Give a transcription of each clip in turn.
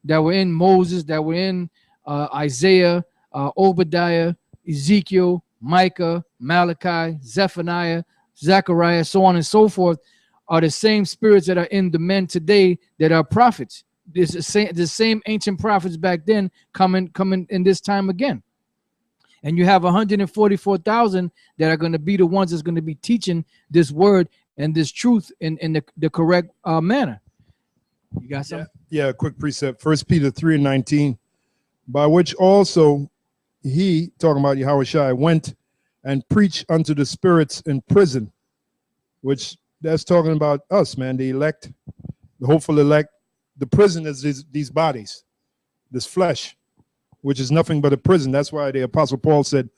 that were in Moses, that were in Isaiah, Obadiah, Ezekiel, Micah, Malachi, Zephaniah, Zechariah, so on and so forth, are the same spirits that are in the men today that are prophets. This the same ancient prophets back then coming in this time again. And you have 144,000 that are going to be the ones that's going to be teaching this word and this truth in the correct manner. You got something? Yeah, quick precept. 1 Peter 3:19, by which also he, talking about Yahushua, went and preached unto the spirits in prison, which that's talking about us, man, the elect, the hopeful elect. The prison is these bodies, this flesh, which is nothing but a prison. That's why the Apostle Paul said,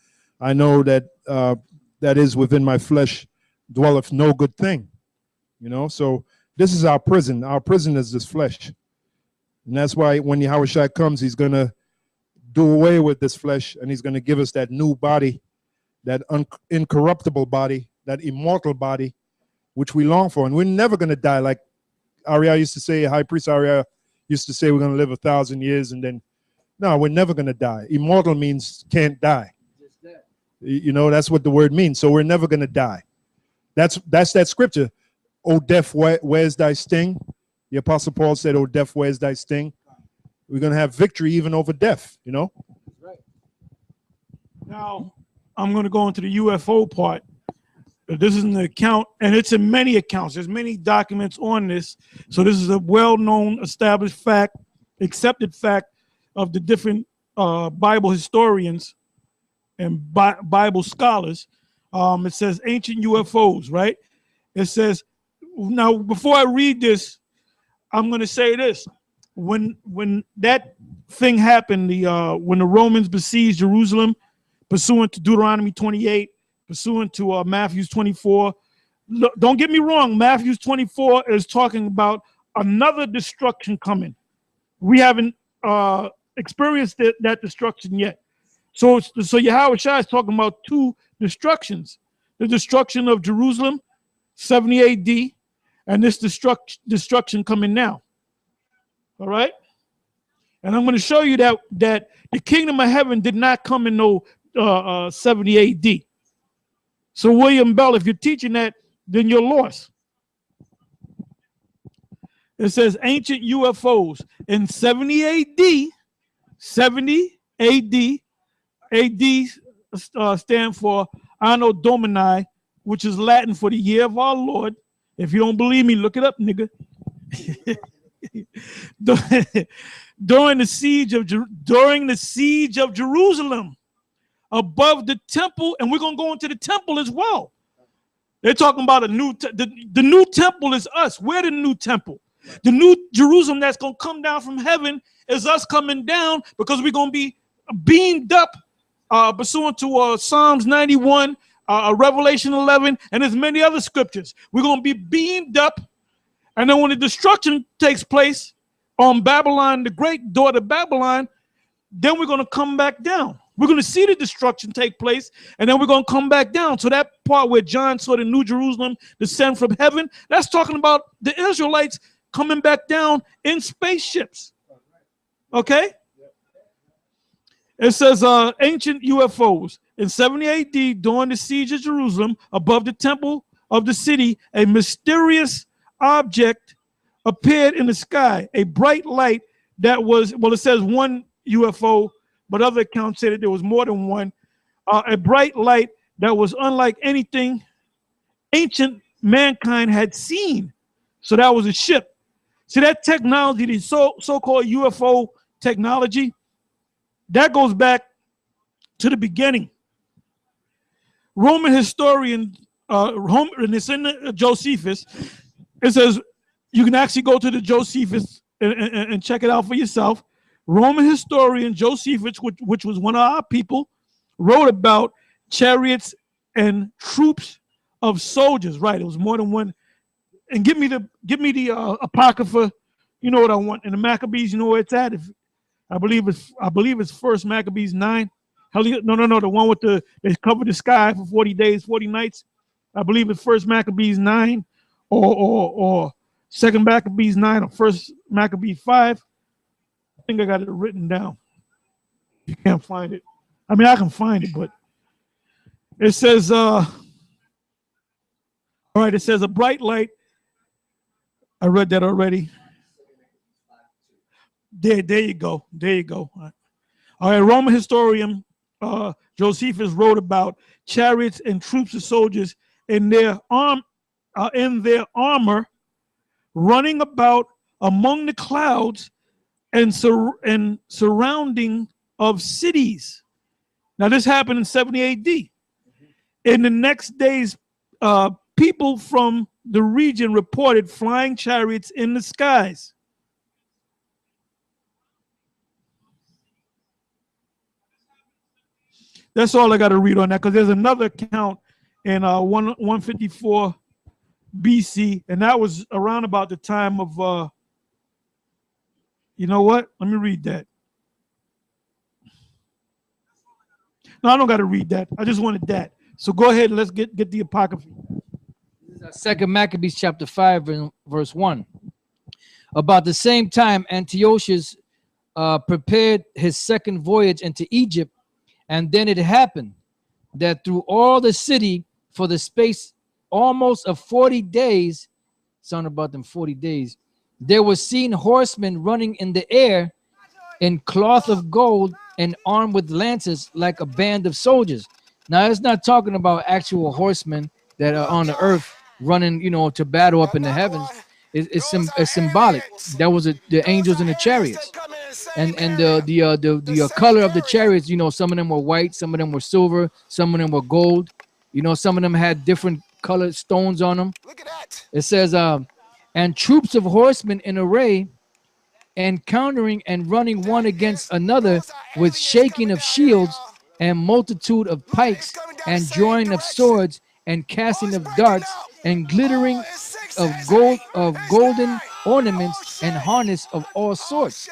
I know that that is within my flesh dwelleth no good thing. You know, so this is our prison. Our prison is this flesh. And that's why when Yahushua comes, he's going to do away with this flesh, and he's going to give us that new body, that incorruptible body, that immortal body, which we long for. And we're never going to die. Like Arya used to say, High Priest Arya used to say, we're going to live 1,000 years, and then, no, we're never going to die. Immortal means can't die. You know, that's what the word means. So we're never going to die. That's that scripture. O death, where's thy sting? The Apostle Paul said, O death, where's thy sting? We're going to have victory even over death, you know? Right. Now, I'm going to go into the UFO part. This is an account, and it's in many accounts. There's many documents on this. So this is a well-known, established fact, accepted fact of the different Bible historians and Bible scholars. It says ancient UFOs, right? It says, now, before I read this, I'm going to say this. When that thing happened, when the Romans besieged Jerusalem, pursuant to Deuteronomy 28, pursuant to Matthew 24, don't get me wrong, Matthew 24 is talking about another destruction coming. We haven't experienced that destruction yet. So Yahushua is talking about two destructions. The destruction of Jerusalem, 70 AD, and this destruction coming now. All right? And I'm going to show you that the kingdom of heaven did not come in no 70 AD. So William Bell, if you're teaching that, then you're lost. It says ancient UFOs in 70 AD, 70 AD, AD stand for Anno Domini, which is Latin for the year of our Lord. If you don't believe me, look it up, nigga. During the siege of Jerusalem, above the temple, and we're gonna go into the temple as well. They're talking about the new temple is us. We're the new temple. The new Jerusalem that's gonna come down from heaven is us coming down, because we're gonna be beamed up, pursuant to Psalms 91, Revelation 11, and there's many other scriptures. We're gonna be beamed up. And then when the destruction takes place on Babylon, the great daughter Babylon, then we're going to come back down. We're going to see the destruction take place, and then we're going to come back down. So that part where John saw the New Jerusalem descend from heaven, that's talking about the Israelites coming back down in spaceships. Okay? It says ancient UFOs. In 70 AD, during the siege of Jerusalem, above the temple of the city, a mysterious object appeared in the sky, a bright light that was, well, it says one UFO, but other accounts say that there was more than one. A bright light that was unlike anything ancient mankind had seen. So that was a ship. See, that technology, the so-called UFO technology, that goes back to the beginning. Roman historian, and it's in Josephus. It says you can actually go to the Josephus and check it out for yourself. Roman historian Josephus, which was one of our people, wrote about chariots and troops of soldiers. Right, it was more than one. And give me the Apocrypha. You know what I want. And the Maccabees, you know where it's at. I believe it's First Maccabees 9. No, the one with they covered the sky for 40 days, 40 nights. I believe it's First Maccabees 9. Or Second Maccabees 9 or First Maccabees 5. think I got it written down. You can't find it. I mean, I can find it, but it says, all right, it says a bright light. I read that already. There you go. There you go. All right, Roman historian Josephus wrote about chariots and troops of soldiers in their armor, running about among the clouds and surrounding of cities. Now, this happened in 70 AD. In the next days, people from the region reported flying chariots in the skies. That's all I got to read on that, because there's another account in 154 BC, and that was around about the time of, you know what? Let me read that. No, I don't got to read that. I just wanted that. So go ahead and let's get the Apocrypha. Second Maccabees chapter 5 verse 1. About the same time, Antiochus prepared his second voyage into Egypt, and then it happened that through all the city for the space almost of 40 days, something about them 40 days, there were seen horsemen running in the air in cloth of gold and armed with lances like a band of soldiers. Now, it's not talking about actual horsemen that are on the earth running, you know, to battle up in the heavens. It's symbolic. That was the angels in the chariots, and the color of the chariots. You know, some of them were white, some of them were silver, some of them were gold. You know, some of them had different colored stones on them. Look at that. It says, and troops of horsemen in array, encountering and running one against another with shaking of shields and multitude of pikes and drawing of swords and casting of darts and glittering of golden ornaments and harness of all sorts.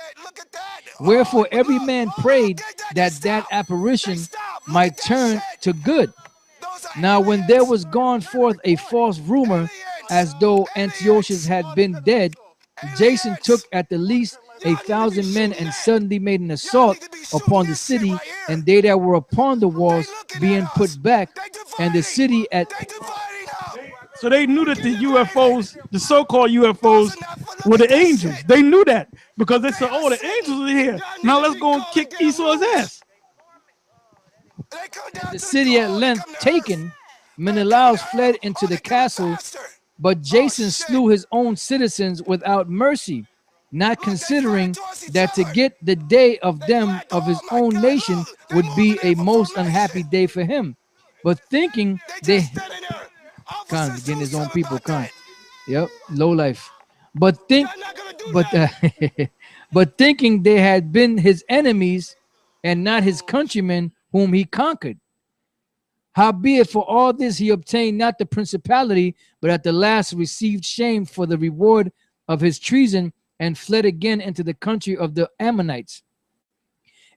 Wherefore every man prayed that apparition might turn to good. Now when there was gone forth a false rumor as though Antiochus had been dead, Jason took at the least 1,000 men and suddenly made an assault upon the city, and they that were upon the walls being put back, and the city at... So they knew that the UFOs, the so-called UFOs, were the angels. They knew that because they said, oh, the angels are here. Now let's go and kick Esau's ass. The city at length taken, Menelaus fled into the castle, but Jason slew his own citizens without mercy, not considering that to get the day of them of his own nation would be a most unhappy day for him. But thinking they getting his own people, yep, low life. But thinking they had been his enemies and not his countrymen whom he conquered. Howbeit for all this he obtained not the principality, but at the last received shame for the reward of his treason, and fled again into the country of the Ammonites.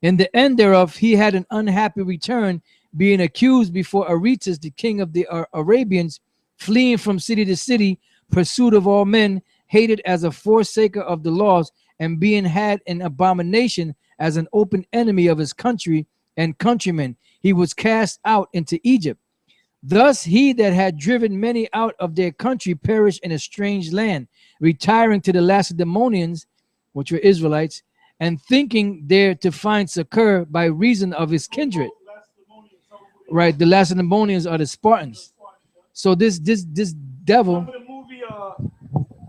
In the end thereof he had an unhappy return, being accused before Aretas, the king of the Arabians, fleeing from city to city, pursued of all men, hated as a forsaker of the laws, and being had an abomination as an open enemy of his country and countrymen, he was cast out into Egypt. Thus he that had driven many out of their country perished in a strange land, retiring to the Lacedaemonians, which were Israelites, and thinking there to find succor by reason of his kindred. Right, the Lacedaemonians are the Spartans. So this devil.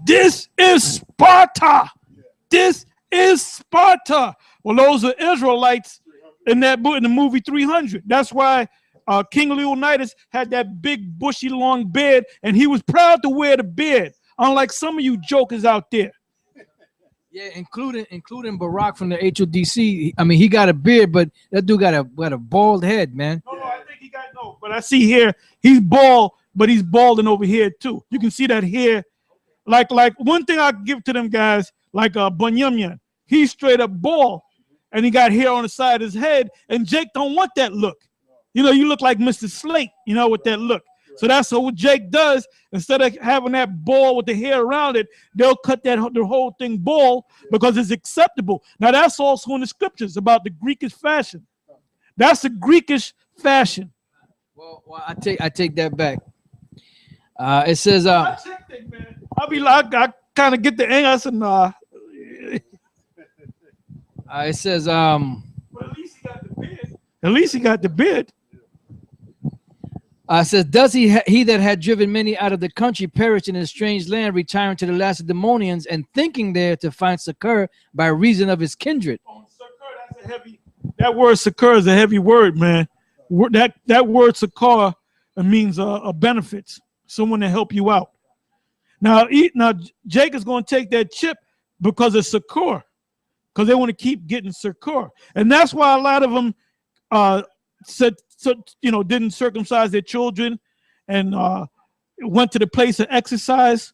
This is Sparta. This is Sparta. Well, those are Israelites in that book, in the movie 300. That's why King Leonidas had that big bushy long beard, and he was proud to wear the beard, unlike some of you jokers out there. Yeah, including Barack from the HODC. I mean, he got a beard, but that dude got a bald head, man. No, I think he got no. But I see here he's bald, but he's balding over here too. You can see that hair. Like one thing I give to them guys, like Bunyamyan, he's straight up bald, and he got hair on the side of his head. And Jake don't want that look. You know, you look like Mr. Slate, you know, with that look. So that's what Jake does. Instead of having that ball with the hair around it, they'll cut the whole thing bald because it's acceptable. Now that's also in the scriptures about the Greekish fashion. That's the Greekish fashion. Well, I take that back. It says I checked it, man. I'll be like, I kind of get the angle. I said, nah. It says Well, at least he got the beard. At least he got the beard. Says, does he that had driven many out of the country perished in a strange land, retiring to the Lacedaemonians and thinking there to find succor by reason of his kindred? Oh, succor, that's a heavy. That word succor is a heavy word, man. That word succor means a benefits, someone to help you out. Now Jake is going to take that chip because it's succor, because they want to keep getting succor, and that's why a lot of them didn't circumcise their children and went to the place of exercise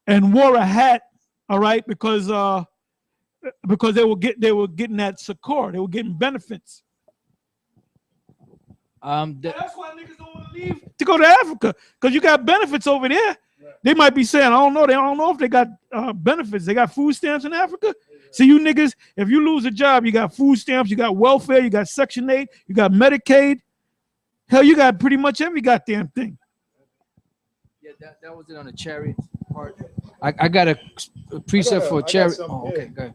and wore a hat. All right, because they were getting that succor, they were getting benefits. That's why niggas don't want to leave to go to Africa, because you got benefits over there. Right. They might be saying, I don't know if they got benefits. They got food stamps in Africa. Yeah. See, you niggas, if you lose a job, you got food stamps, you got welfare, you got Section 8, you got Medicaid. Hell, you got pretty much every goddamn thing. Yeah, that was it on the chariot part. I got a precept for chariot. Oh, okay, go ahead.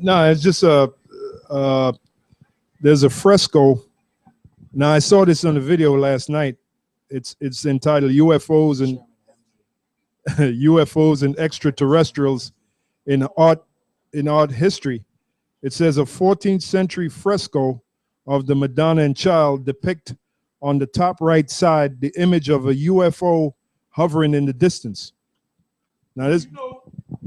No, it's just there's a fresco. Now I saw this on the video last night. It's entitled UFOs and UFOs and extraterrestrials in art history. It says a 14th century fresco of the Madonna and Child depict on the top right side the image of a UFO hovering in the distance. Now this,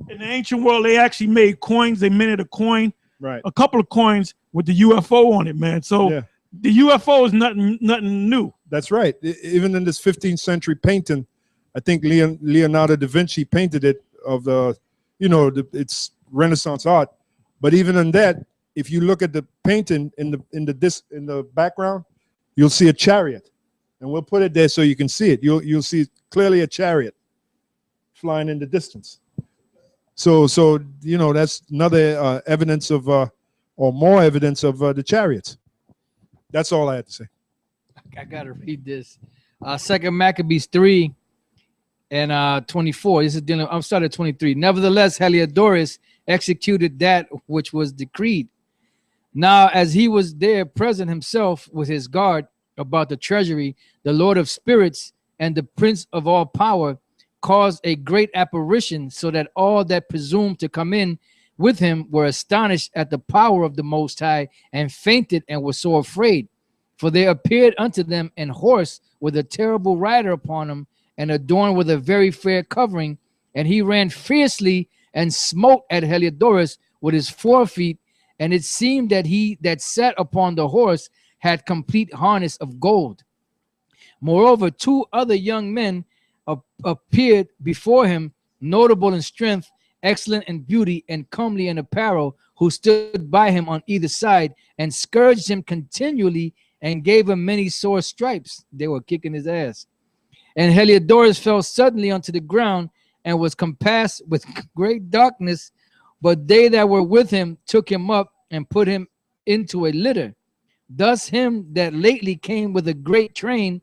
in the ancient world, they actually made coins. They minted a coin, right? A couple of coins with the UFO on it, man. So yeah. The UFO is nothing new. That's right. Even in this 15th century painting, I think Leonardo da Vinci painted it of it's Renaissance art. But even in that, if you look at the painting in the background, you'll see a chariot, and we'll put it there so you can see it. You'll see clearly a chariot flying in the distance. So that's another evidence of or more evidence of the chariots. That's all I had to say. I gotta read this. 2 Maccabees 3 and 24. This is dealing. I'm starting at 23. Nevertheless, Heliodorus executed that which was decreed. Now, as he was there present himself with his guard about the treasury, the Lord of spirits and the Prince of all power caused a great apparition, so that all that presumed to come in with him were astonished at the power of the Most High, and fainted and were so afraid. For there appeared unto them an horse with a terrible rider upon him, and adorned with a very fair covering. And he ran fiercely and smote at Heliodorus with his forefeet. And it seemed that he that sat upon the horse had complete harness of gold. Moreover, 2 other young men appeared before him, notable in strength, excellent in beauty, and comely in apparel, who stood by him on either side, and scourged him continually, and gave him many sore stripes. They were kicking his ass. And Heliodorus fell suddenly onto the ground, and was compassed with great darkness. But they that were with him took him up, and put him into a litter. Thus him that lately came with a great train,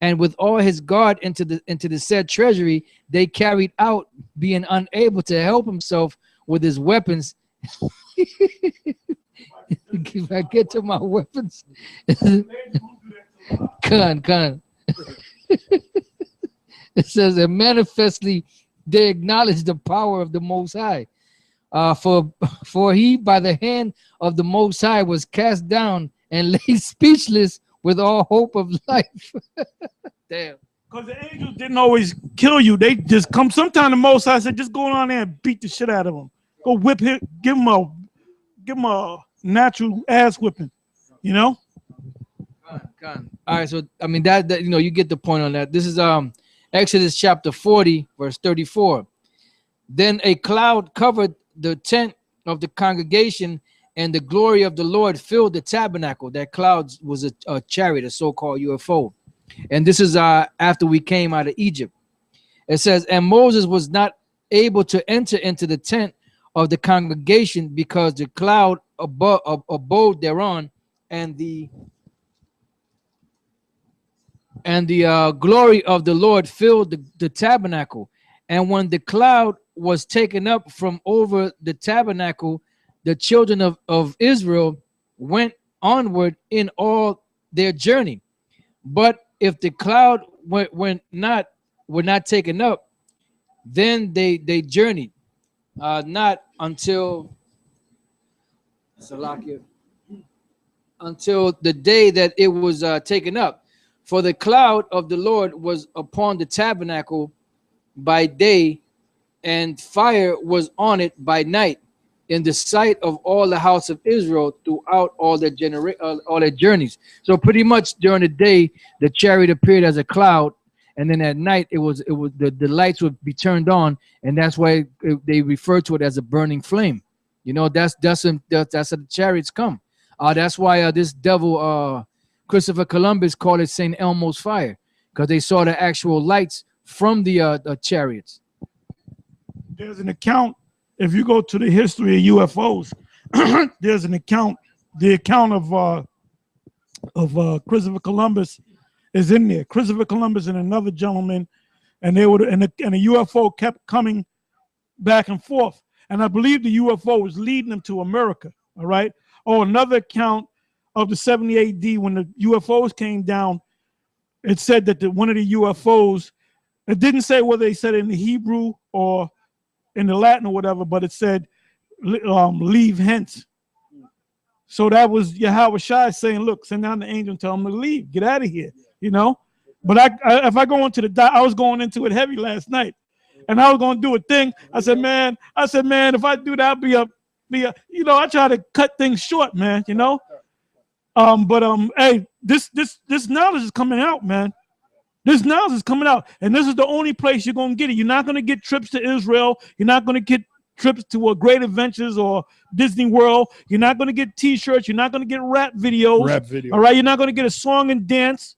and with all his guard into the said treasury, they carried out, being unable to help himself with his weapons. If I get to my weapons, Khan. It says, and manifestly they acknowledge the power of the Most High. For he by the hand of the Most High was cast down and lay speechless with all hope of life. Damn. Because the angels didn't always kill you. They just come. Sometimes the Most High said, just go on there and beat the shit out of him. Go whip him. Give him a natural ass whipping. You know. All right. So I mean that you get the point on that. This is Exodus chapter 40 verse 34. Then a cloud covered the tent of the congregation, and the glory of the Lord filled the tabernacle. That cloud was a chariot, a so-called UFO. And this is after we came out of Egypt. It says, and Moses was not able to enter into the tent of the congregation because the cloud abode thereon, and the glory of the Lord filled the tabernacle. And when the cloud was taken up from over the tabernacle, the children of Israel went onward in all their journey. But if the cloud were not taken up, then they journeyed not until the day that it was taken up. For the cloud of the Lord was upon the tabernacle by day, and fire was on it by night, in the sight of all the house of Israel throughout all their journeys. So pretty much during the day, the chariot appeared as a cloud, and then at night it was the lights would be turned on, and that's why they refer to it as a burning flame. You know, that's how the chariots come. That's why this devil Christopher Columbus called it St. Elmo's fire, because they saw the actual lights from the chariots. There's an account, if you go to the history of UFOs, there's an account, the account of Christopher Columbus is in there. Christopher Columbus and another gentleman, and they would and a UFO kept coming back and forth, and I believe the UFO was leading them to America. All right. Oh, another account of the 70 AD when the UFOs came down, it said that one of the UFOs, it didn't say whether they said it in the Hebrew or in the Latin or whatever, but it said leave hence. So that was Yahweh Shai saying, look, send down the angel and tell them to leave, get out of here, you know. But if I go into I was going into it heavy last night, and I was going to do a thing. I said, man, if I do that, I'll be a, you know, I try to cut things short, man, you know. Hey, this knowledge is coming out, man. This knowledge is coming out, and this is the only place you're going to get it. You're not going to get trips to Israel. You're not going to get trips to Great Adventures or Disney World. You're not going to get T-shirts. You're not going to get rap videos. All right, you're not going to get a song and dance.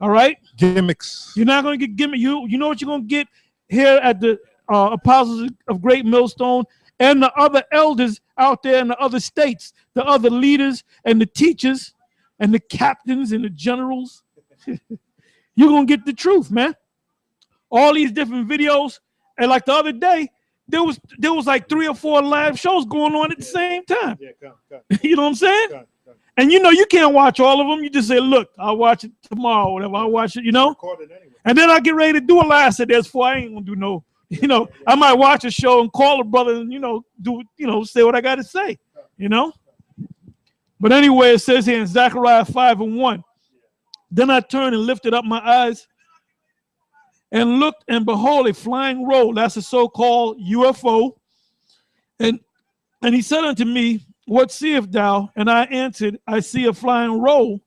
All right, gimmicks. You're not going to get gimmicks. You know what you're going to get here at the Apostles of Great Millstone and the other elders out there in the other states, the other leaders and the teachers and the captains and the generals. You're going to get the truth, man. All these different videos. And like the other day, there was like 3 or 4 live shows going on at the same time. Yeah, come. You know what I'm saying? Come. And you know, you can't watch all of them. You just say, look, I'll watch it tomorrow, whatever. I'll watch it, you know? Anyway. And then I get ready to do a live. I said, there's 4. I ain't going to do no, you know. I might watch a show and call a brother and, you know, say what I got to say, you know? But anyway, it says here in Zechariah 5:1. Then I turned and lifted up my eyes and looked, and behold, a flying roll. That's a so-called UFO. And he said unto me, what seest thou? And I answered, I see a flying roll,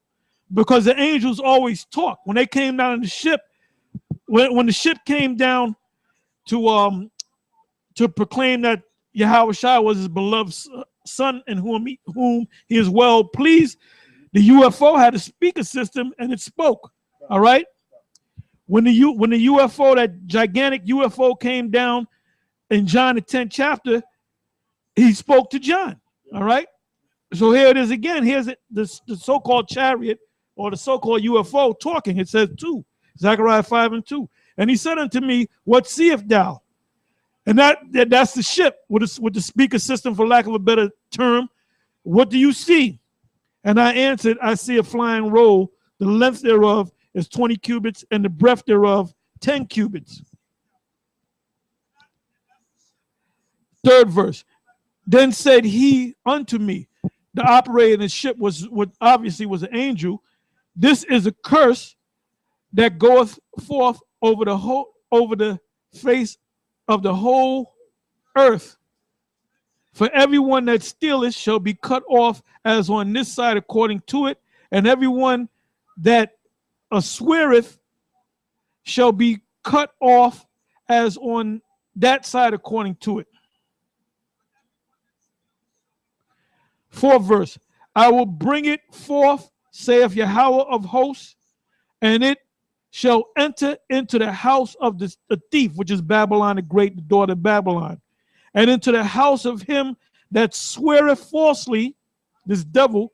because the angels always talk. When they came down in the ship, when the ship came down to proclaim that Yahweh Shai was his beloved son in whom he is well pleased, the UFO had a speaker system and it spoke. All right. When the UFO, that gigantic UFO, came down in John the 10th chapter, he spoke to John. All right. So here it is again. Here's the so-called chariot or the so-called UFO talking. It says 2, Zechariah 5:2. And he said unto me, what seest thou? And that's the ship with the speaker system, for lack of a better term. What do you see? And I answered, I see a flying roll. The length thereof is 20 cubits, and the breadth thereof 10 cubits. 3rd verse. Then said he unto me, the operator in the ship was obviously was an angel. This is a curse that goeth forth over the face of the whole earth. For everyone that stealeth shall be cut off as on this side according to it, and everyone that sweareth shall be cut off as on that side according to it. 4th verse. I will bring it forth, saith Yahweh of hosts, and it shall enter into the house of the thief, which is Babylon the Great, the daughter of Babylon, and into the house of him that sweareth falsely, this devil,